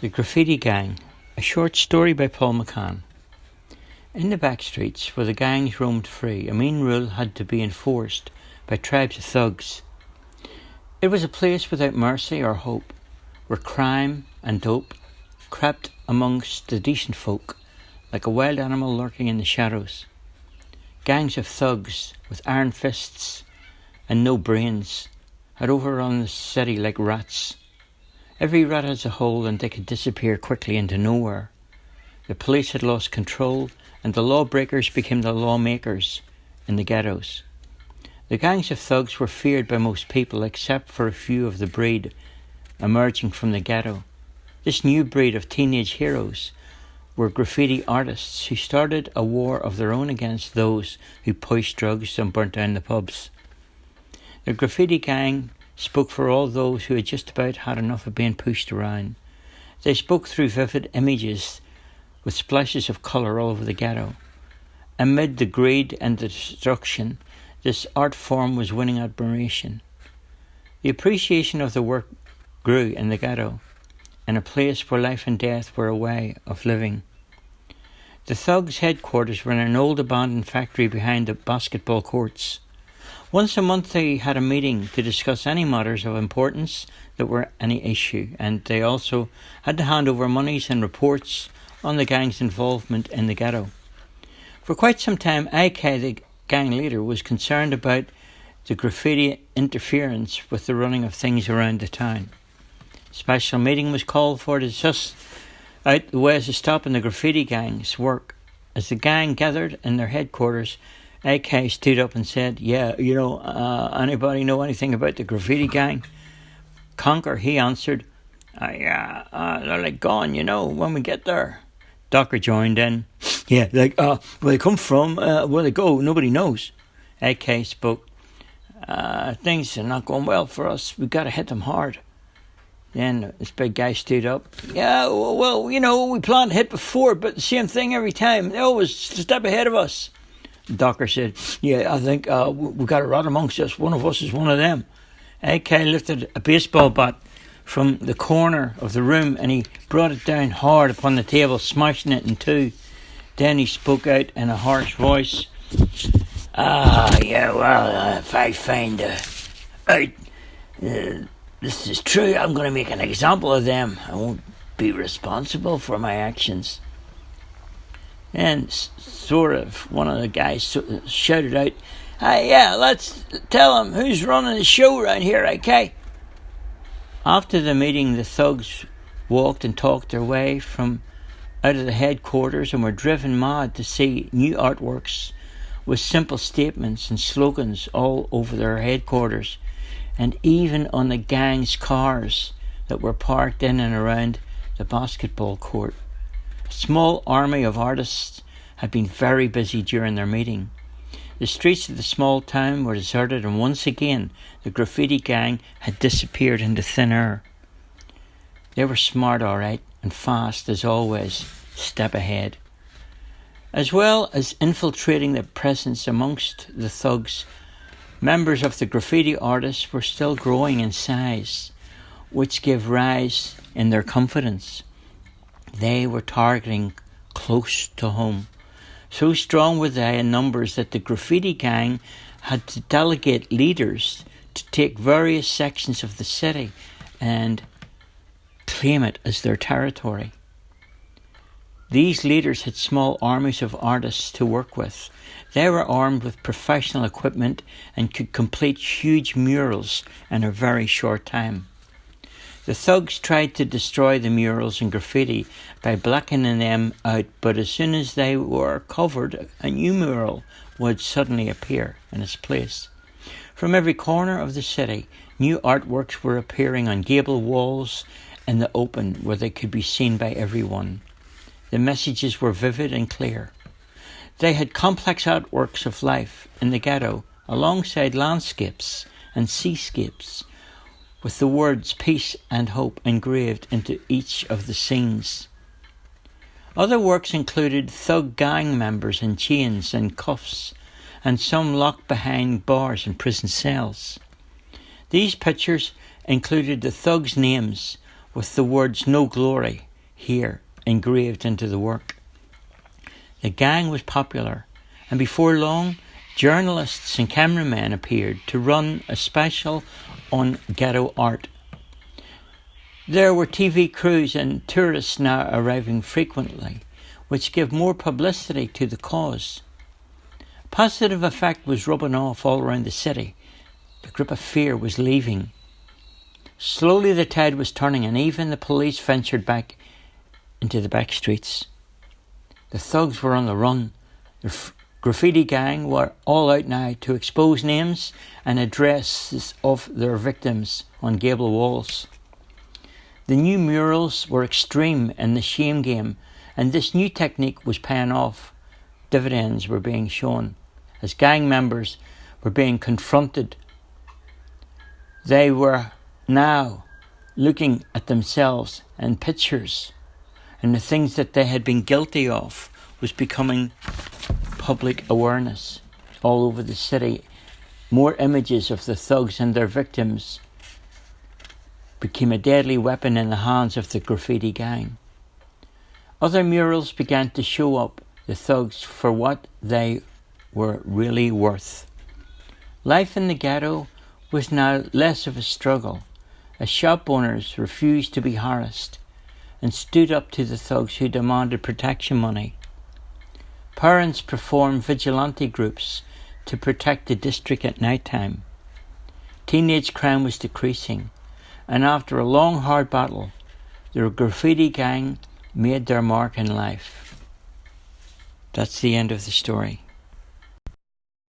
The Graffiti Gang, a short story by Paul McCann. In the back streets where the gangs roamed free, a mean rule had to be enforced by tribes of thugs. It was a place without mercy or hope, where crime and dope crept amongst the decent folk like a wild animal lurking in the shadows. Gangs of thugs with iron fists and no brains had overrun the city like rats. Every rat has a hole and they could disappear quickly into nowhere. The police had lost control and the lawbreakers became the lawmakers in the ghettos. The gangs of thugs were feared by most people except for a few of the breed emerging from the ghetto. This new breed of teenage heroes were graffiti artists who started a war of their own against those who pushed drugs and burnt down the pubs. The Graffiti Gang spoke for all those who had just about had enough of being pushed around. They spoke through vivid images with splashes of colour all over the ghetto. Amid the greed and the destruction, this art form was winning admiration. The appreciation of the work grew in the ghetto, in a place where life and death were a way of living. The thugs' headquarters were in an old abandoned factory behind the basketball courts. Once a month they had a meeting to discuss any matters of importance that were any issue, and they also had to hand over monies and reports on the gang's involvement in the ghetto. For quite some time, IK, the gang leader, was concerned about the graffiti interference with the running of things around the town. A special meeting was called for to discuss out the ways of stopping the graffiti gang's work. As the gang gathered in their headquarters, AK stood up and said, anybody know anything about the Graffiti Gang? Conker, he answered, they're like gone, when we get there. Docker joined in. Where they come from, where they go, nobody knows. AK spoke, things are not going well for us, we got to hit them hard. Then this big guy stood up. We planned to hit before, but the same thing every time. They always a step ahead of us. Docker said, I think we've got a rat amongst us. One of us is one of them. AK lifted a baseball bat from the corner of the room and he brought it down hard upon the table, smashing it in two. Then he spoke out in a harsh voice. If I find out this is true, I'm going to make an example of them. I won't be responsible for my actions. And sort of one of the guys shouted out, let's tell him who's running the show around here, okay? After the meeting, the thugs walked and talked their way from out of the headquarters and were driven mad to see new artworks with simple statements and slogans all over their headquarters and even on the gang's cars that were parked in and around the basketball court. A small army of artists had been very busy during their meeting. The streets of the small town were deserted and once again the Graffiti Gang had disappeared into thin air. They were smart, all right, and fast as always, step ahead. As well as infiltrating their presence amongst the thugs, members of the graffiti artists were still growing in size, which gave rise in their confidence. They were targeting close to home. So strong were they in numbers that the Graffiti Gang had to delegate leaders to take various sections of the city and claim it as their territory. These leaders had small armies of artists to work with. They were armed with professional equipment and could complete huge murals in a very short time. The thugs tried to destroy the murals and graffiti by blackening them out, but as soon as they were covered, a new mural would suddenly appear in its place. From every corner of the city, new artworks were appearing on gable walls in the open where they could be seen by everyone. The messages were vivid and clear. They had complex artworks of life in the ghetto alongside landscapes and seascapes, with the words peace and hope engraved into each of the scenes. Other works included thug gang members in chains and cuffs, and some locked behind bars in prison cells. These pictures included the thugs' names with the words no glory here engraved into the work. The gang was popular, and before long, journalists and cameramen appeared to run a special on ghetto art. There were TV crews and tourists now arriving frequently, which gave more publicity to the cause. A positive effect was rubbing off all around the city. The grip of fear was leaving. Slowly the tide was turning, and even the police ventured back into the back streets. The thugs were on the run. The Graffiti Gang were all out now to expose names and addresses of their victims on gable walls. The new murals were extreme in the shame game, and this new technique was paying off. Dividends were being shown as gang members were being confronted. They were now looking at themselves and pictures, and the things that they had been guilty of was becoming public awareness all over the city. More images of the thugs and their victims became a deadly weapon in the hands of the Graffiti Gang. Other murals began to show up the thugs for what they were really worth. Life in the ghetto was now less of a struggle, as shop owners refused to be harassed and stood up to the thugs who demanded protection money. Parents performed vigilante groups to protect the district at night time. Teenage crime was decreasing, and after a long hard battle, the Graffiti Gang made their mark in life. That's the end of the story.